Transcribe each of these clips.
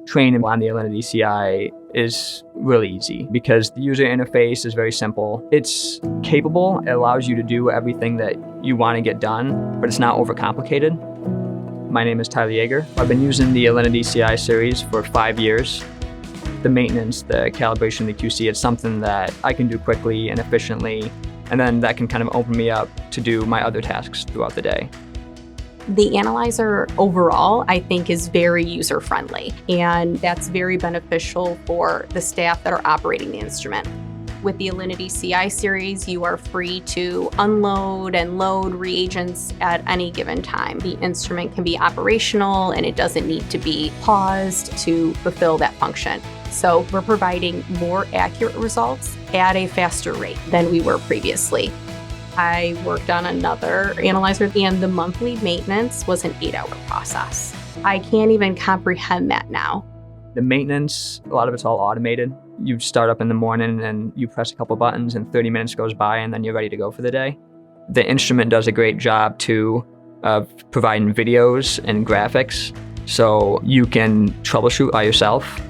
Training on the Alinity-ci is really easy because the user interface is very simple. It's capable. It allows you to do everything that you want to get done, but it's not overcomplicated. My name is Tyler Yeager. I've been using the Alinity-ci series for 5 years. The maintenance, the calibration, the QC, it's something that I can do quickly and efficiently, and then that can kind of open me up to do my other tasks throughout the day. The analyzer overall, I think, is very user-friendly, and that's very beneficial for the staff that are operating the instrument. With the Alinity-ci series, you are free to unload and load reagents at any given time. The instrument can be operational and it doesn't need to be paused to fulfill that function. So we're providing more accurate results at a faster rate than we were previously. I worked on another analyzer and the monthly maintenance was an 8-hour process. I can't even comprehend that now. The maintenance, a lot of it's all automated. You start up in the morning and you press a couple buttons and 30 minutes goes by and then you're ready to go for the day. The instrument does a great job too of providing videos and graphics so you can troubleshoot by yourself.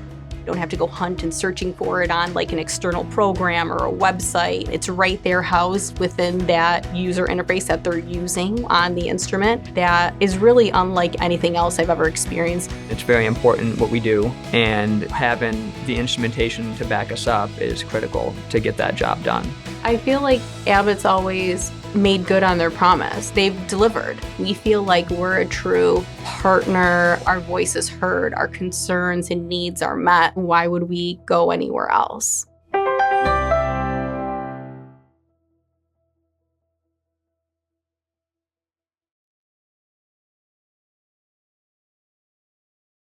You don't have to go hunt and searching for it on like an external program or a website. It's right there housed within that user interface that they're using on the instrument. That is really unlike anything else I've ever experienced. It's very important what we do, and having the instrumentation to back us up is critical to get that job done. I feel like Abbott's always made good on their promise. They've delivered. We feel like we're a true partner. Our voice is heard, our concerns and needs are met. Why would we go anywhere else?